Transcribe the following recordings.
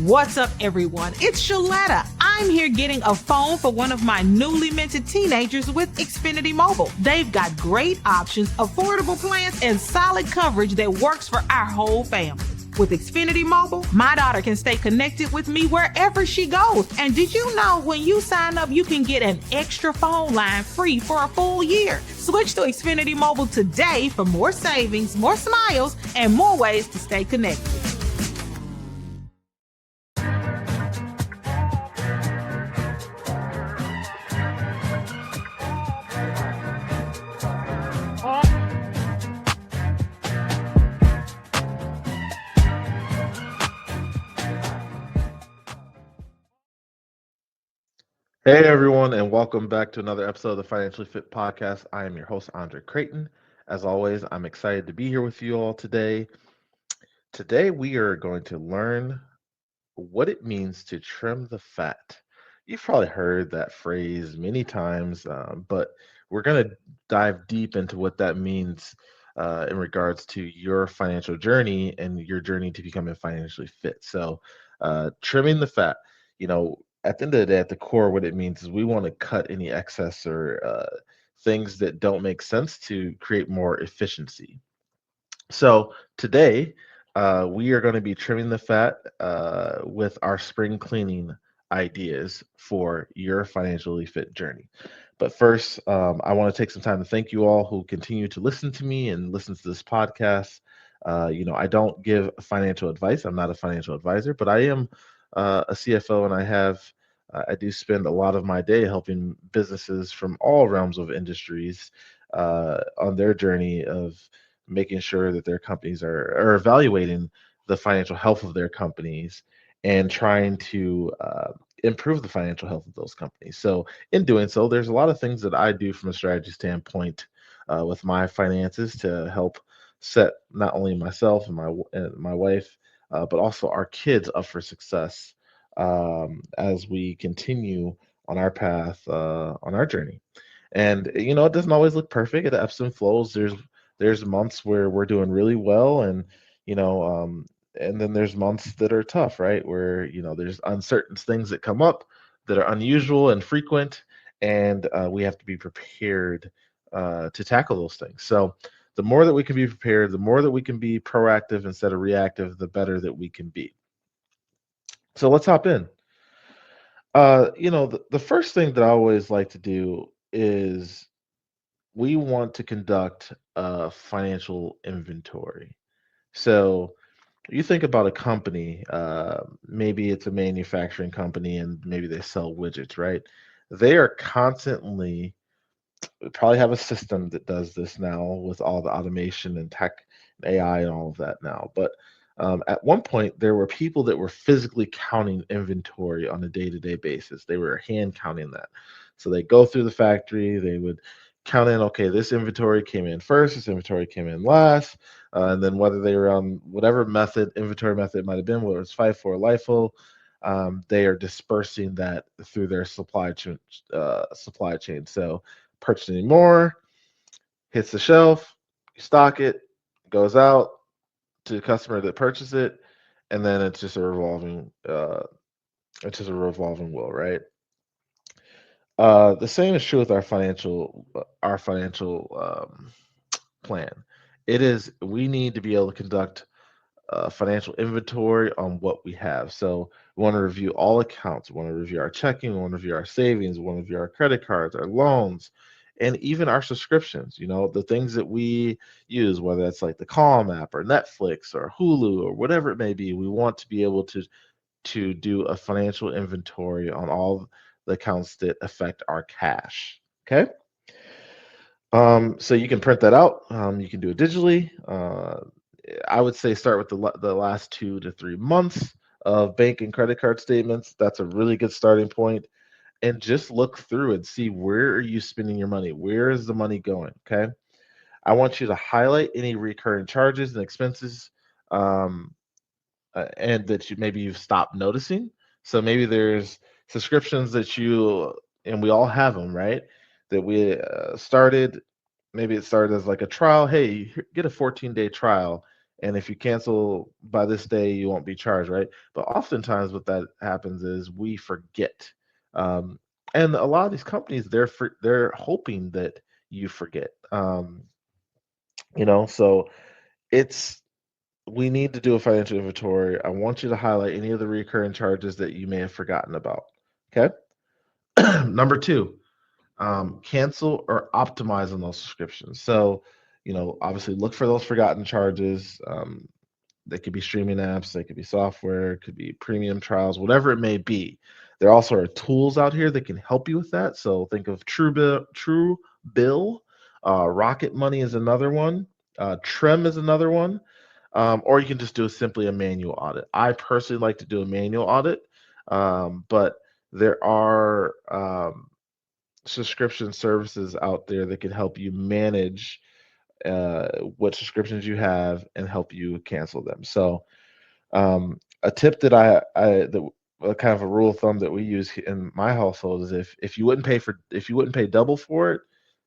What's up, everyone? It's Sheletta. I'm here getting a phone for one of my newly minted teenagers with Xfinity Mobile. They've got great options, affordable plans, and solid coverage that works for our whole family. With Xfinity Mobile, my daughter can stay connected with me wherever she goes. And did you know when you sign up, you can get an extra phone line free for a full year? Switch to Xfinity Mobile today for more savings, more smiles, and more ways to stay connected. Hey everyone, and welcome back to another episode of the Financially Fit Podcast. I am your host, Andre Creighton. As always, I'm excited to be here with you all today. Today, we are going to learn what it means to trim the fat. You've probably heard that phrase many times, but we're going to dive deep into what that means in regards to your financial journey and your journey to becoming financially fit. So, trimming the fat, at the end of the day, at the core, what it means is we want to cut any excess or things that don't make sense to create more efficiency. So today, we are going to be trimming the fat with our spring cleaning ideas for your financially fit journey. But first, I want to take some time to thank you all who continue to listen to me and listen to this podcast. I don't give financial advice. I'm not a financial advisor, but I am a CFO, and I do spend a lot of my day helping businesses from all realms of industries on their journey of making sure that their companies are evaluating the financial health of their companies and trying to improve the financial health of those companies. So, in doing so, there's a lot of things that I do from a strategy standpoint with my finances to help set not only myself and my wife, but also our kids up for success as we continue on our path on our journey. And it doesn't always look perfect. It ebbs and flows. There's months where we're doing really well, and you know, and then there's months that are tough, right? Where there's uncertain things that come up that are unusual and frequent, and we have to be prepared to tackle those things. So the more that we can be prepared, the more that we can be proactive instead of reactive, the better that we can be. So let's hop in. The first thing that I always like to do is we want to conduct a financial inventory. So you think about a company, maybe it's a manufacturing company and maybe they sell widgets, right? They are constantly probably have a system that does this now with all the automation and tech and AI and all of that now. But at one point, there were people that were physically counting inventory on a day-to-day basis. They were hand counting that. So they go through the factory, they would count in, okay, this inventory came in first, this inventory came in last, and then whether they were on whatever inventory method it might have been, whether it's FIFO or LIFO, they are dispersing that through their supply chain. So purchasing more, hits the shelf, you stock it, goes out to the customer that purchased it, and then it's just a revolving wheel, right? The same is true with our financial plan. It is we need to be able to conduct financial inventory on what we have. So we want to review all accounts. We want to review our checking. We want to review our savings. We want to review our credit cards, our loans, and even our subscriptions. The things that we use, whether that's like the Calm app or Netflix or Hulu or whatever it may be. We want to be able to do a financial inventory on all the accounts that affect our cash. Okay. So you can print that out. You can do it digitally. I would say start with the last 2 to 3 months of bank and credit card statements. That's a really good starting point. And just look through and see, where are you spending your money? Where is the money going? Okay. I want you to highlight any recurring charges and expenses, and that you've stopped noticing. So maybe there's subscriptions and we all have them, right? That we started. Maybe it started as like a trial. Hey, get a 14-day trial, and if you cancel by this day, you won't be charged, right? But oftentimes, what that happens is we forget, um, and a lot of these companies they're hoping that you forget, So it's we need to do a financial inventory. I want you to highlight any of the recurring charges that you may have forgotten about. Okay. Number two, cancel or optimize on those subscriptions. So, obviously look for those forgotten charges. They could be streaming apps, they could be software, it could be premium trials, whatever it may be. There also are tools out here that can help you with that. So think of True Bill, Rocket Money is another one, Trim is another one, or you can just do simply a manual audit. I personally like to do a manual audit, but there are subscription services out there that can help you manage what subscriptions you have and help you cancel them. So, a tip that kind of a rule of thumb that we use in my household is if you wouldn't pay double for it,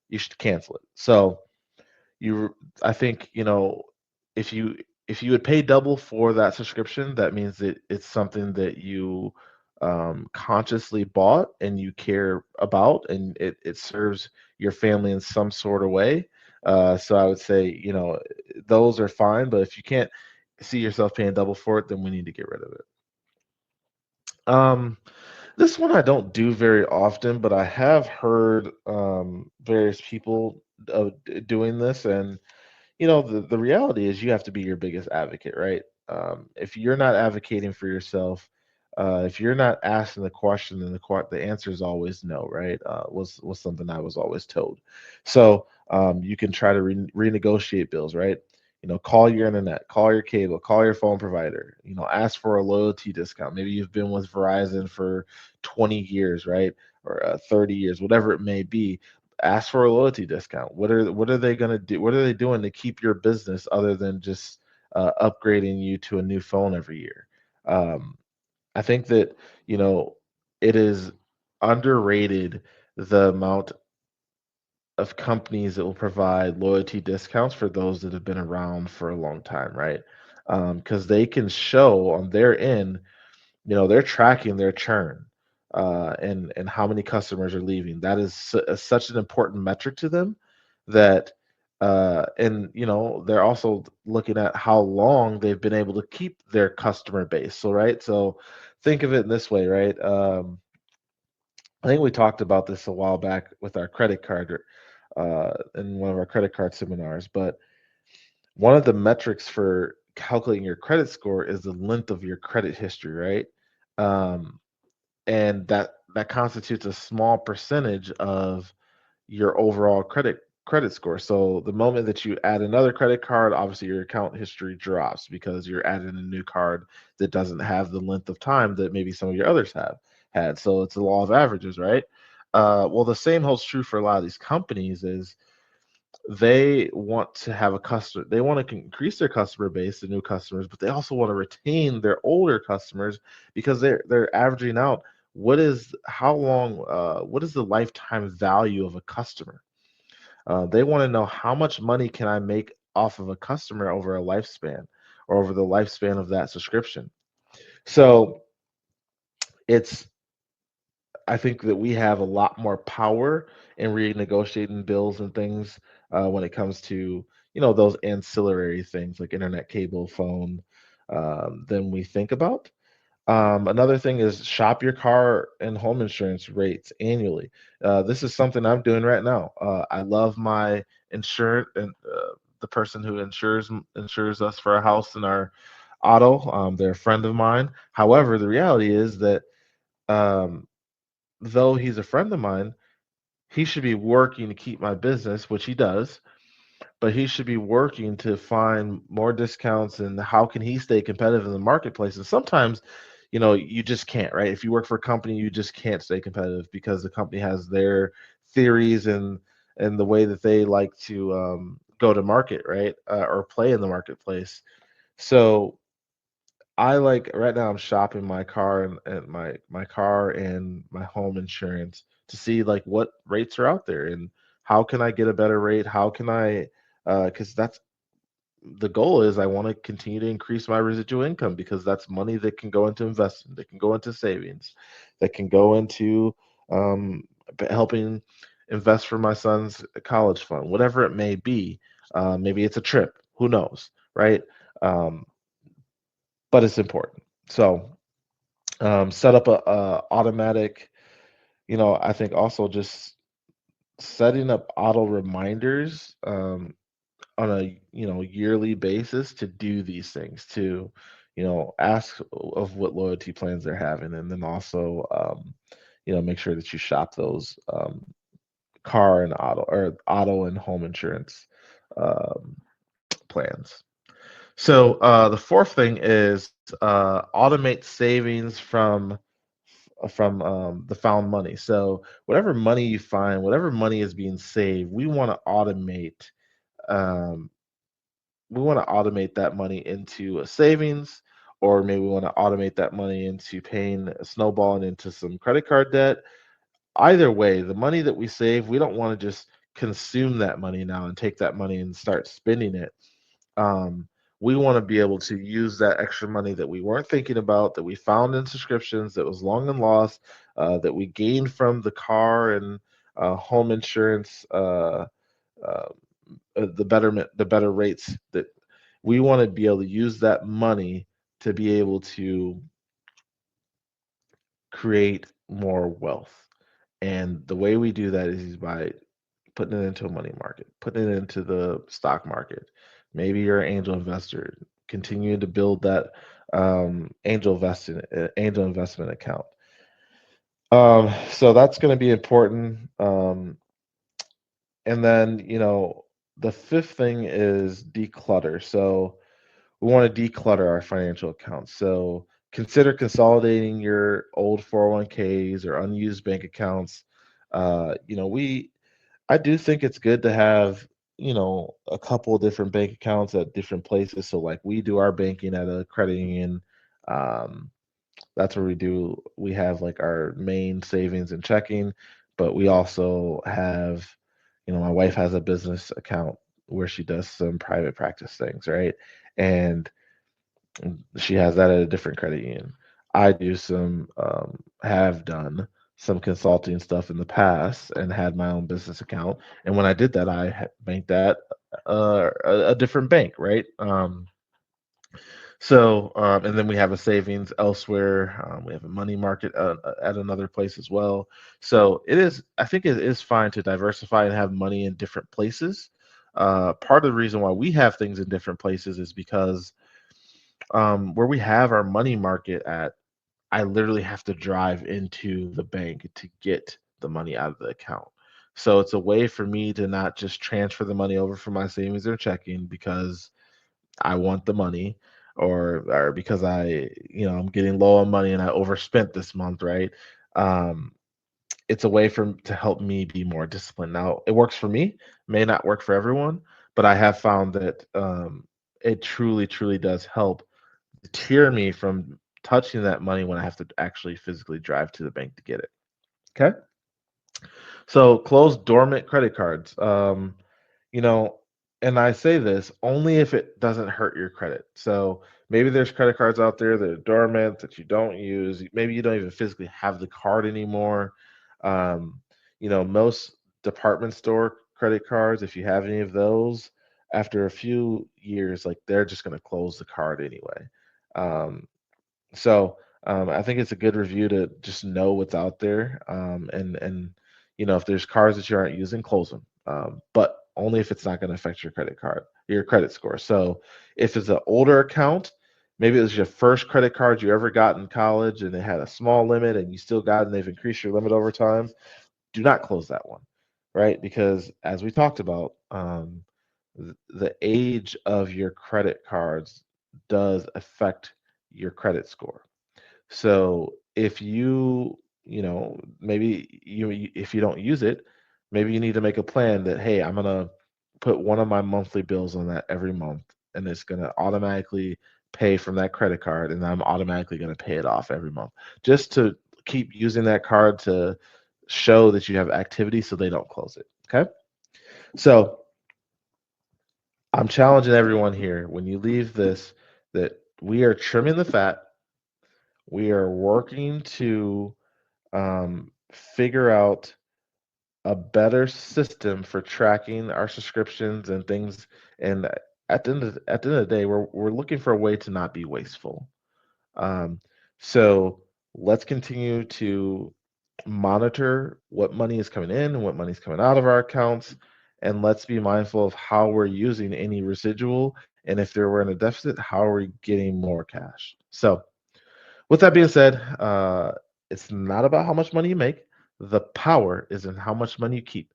you should cancel it. So you I think, if you would pay double for that subscription, that means that it's something that you consciously bought and you care about, and it serves your family in some sort of way. So I would say, those are fine, but if you can't see yourself paying double for it, then we need to get rid of it. This one I don't do very often, but I have heard various people doing this, and the reality is you have to be your biggest advocate, right? If you're not advocating for yourself, if you're not asking the question, then the answer is always no, right? Was something I was always told. So you can try to renegotiate bills, right? Call your internet, call your cable, call your phone provider. Ask for a loyalty discount. Maybe you've been with Verizon for 20 years, right? Or 30 years, whatever it may be. Ask for a loyalty discount. What are they going to do? What are they doing to keep your business other than just upgrading you to a new phone every year? Um, I think that it is underrated the amount of companies that will provide loyalty discounts for those that have been around for a long time, right? Because they can show on their end, they're tracking their churn, and how many customers are leaving. That is such an important metric to them that and they're also looking at how long they've been able to keep their customer base. So right, so think of it in this way, right? I think we talked about this a while back with our credit card, in one of our credit card seminars, but one of the metrics for calculating your credit score is the length of your credit history, right? Um, and that constitutes a small percentage of your overall credit score. So the moment that you add another credit card, obviously your account history drops because you're adding a new card that doesn't have the length of time that maybe some of your others have had. So it's a law of averages, right? Well, the same holds true for a lot of these companies. Is they want to have a customer, they want to increase their customer base, the new customers, but they also want to retain their older customers because they're averaging out what is the lifetime value of a customer. They want to know how much money can I make off of a customer over a lifespan, or over the lifespan of that subscription. So it's I think that we have a lot more power in renegotiating bills and things, when it comes to those ancillary things like internet, cable, phone, than we think about. Another thing is shop your car and home insurance rates annually. This is something I'm doing right now. I love my insurance, and the person who insures us for our house and our auto. They're a friend of mine. However, the reality is that, um, though he's a friend of mine, he should be working to keep my business, which he does, but he should be working to find more discounts, and how can he stay competitive in the marketplace. And sometimes, you just can't, right? If you work for a company, you just can't stay competitive because the company has their theories and the way that they like to go to market, right? Or play in the marketplace. So I like right now I'm shopping my car and my car and my home insurance to see like what rates are out there and how can I get a better rate? How can I because that's the goal is I want to continue to increase my residual income because that's money that can go into investment, that can go into savings, that can go into um, helping invest for my son's college fund, whatever it may be. Maybe it's a trip, who knows, right? Um, but it's important. So set up a automatic, I think also just setting up auto reminders on a yearly basis to do these things, to ask of what loyalty plans they're having, and then also make sure that you shop those car and auto and home insurance um, plans. So the fourth thing is automate savings from the found money. So whatever money you find, whatever money is being saved, um, we want to automate that money into a savings, or maybe we want to automate that money into paying snowballing into some credit card debt. Either way, the money that we save, we don't want to just consume that money now and take that money and start spending it. um, we want to be able to use that extra money that we weren't thinking about, that we found in subscriptions, that was long and lost, that we gained from the car and home insurance, uh, the better rates, that we want to be able to use that money to be able to create more wealth. And the way we do that is by putting it into a money market, putting it into the stock market. Maybe you're an angel investor, continuing to build that angel investment account. So that's going to be important. And then, the fifth thing is declutter. So we want to declutter our financial accounts. So consider consolidating your old 401ks or unused bank accounts. We I do think it's good to have, a couple of different bank accounts at different places. So like we do our banking at a credit union. Um, that's where we have like our main savings and checking, but we also have, my wife has a business account where she does some private practice things, right? And she has that at a different credit union. I do have done some consulting stuff in the past and had my own business account. And when I did that, I banked that a different bank, right? And then we have a savings elsewhere. We have a money market at another place as well. So I think it is fine to diversify and have money in different places. Part of the reason why we have things in different places is because where we have our money market at, I literally have to drive into the bank to get the money out of the account. So it's a way for me to not just transfer the money over from my savings or checking because I want the money, or because I'm getting low on money and I overspent this month, right? Um, it's a way to help me be more disciplined. Now, it works for me, may not work for everyone, but I have found that it truly, truly does help deter me from touching that money when I have to actually physically drive to the bank to get it. Okay. So close dormant credit cards. You know, and I say this only if it doesn't hurt your credit. So maybe there's credit cards out there that are dormant that you don't use. Maybe you don't even physically have the card anymore. Um, most department store credit cards, if you have any of those, after a few years, like they're just going to close the card anyway. Um, so I think it's a good review to just know what's out there, and if there's cards that you aren't using, close them. But only if it's not going to affect your credit score. So if it's an older account, maybe it was your first credit card you ever got in college, and it had a small limit, and you still got it, and they've increased your limit over time. Do not close that one, right? Because as we talked about, the age of your credit cards does affect your credit score. So if maybe if you don't use it, maybe you need to make a plan that, hey, I'm gonna put one of my monthly bills on that every month, and it's gonna automatically pay from that credit card, and I'm automatically gonna pay it off every month, just to keep using that card to show that you have activity, so they don't close it. Okay, so I'm challenging everyone here when you leave this that we are trimming the fat. We are working to figure out a better system for tracking our subscriptions and things. And at the end of the day, we're looking for a way to not be wasteful. Um, so let's continue to monitor what money is coming in and what money is coming out of our accounts, and let's be mindful of how we're using any residual. And if there were in a deficit, how are we getting more cash? So with that being said, it's not about how much money you make. The power is in how much money you keep.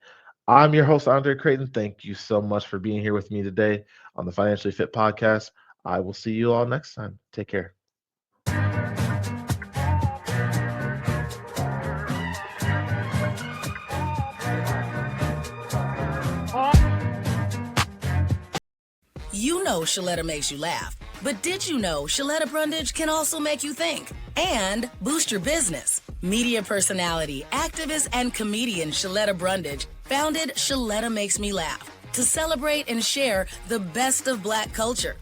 I'm your host, Andre Creighton. Thank you so much for being here with me today on the Financially Fit podcast. I will see you all next time. Take care. You know Sheletta makes you laugh, but did you know Sheletta Brundidge can also make you think and boost your business? Media personality, activist, and comedian Sheletta Brundidge founded Sheletta Makes Me Laugh to celebrate and share the best of Black culture.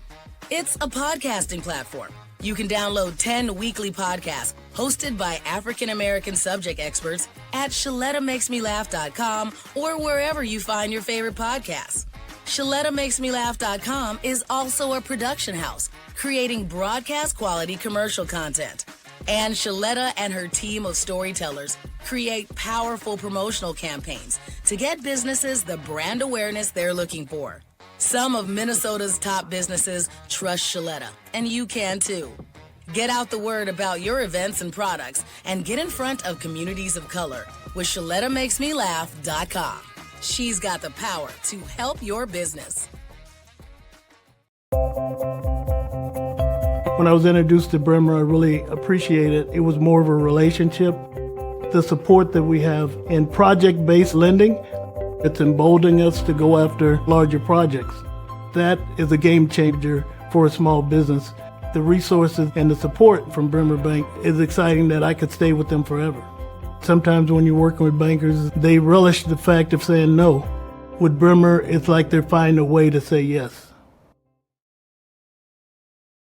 It's a podcasting platform. You can download 10 weekly podcasts hosted by African-American subject experts at ShelettaMakesMeLaugh.com or wherever you find your favorite podcasts. ShelettaMakesMeLaugh.com is also a production house, creating broadcast-quality commercial content. And Sheletta and her team of storytellers create powerful promotional campaigns to get businesses the brand awareness they're looking for. Some of Minnesota's top businesses trust Sheletta, and you can too. Get out the word about your events and products and get in front of communities of color with ShelettaMakesMeLaugh.com. She's got the power to help your business. When I was introduced to Bremer, I really appreciated it. It was more of a relationship. The support that we have in project-based lending, it's emboldening us to go after larger projects. That is a game changer for a small business. The resources and the support from Bremer Bank is exciting that I could stay with them forever. Sometimes when you're working with bankers, they relish the fact of saying no. With Bremer, it's like they're finding a way to say yes.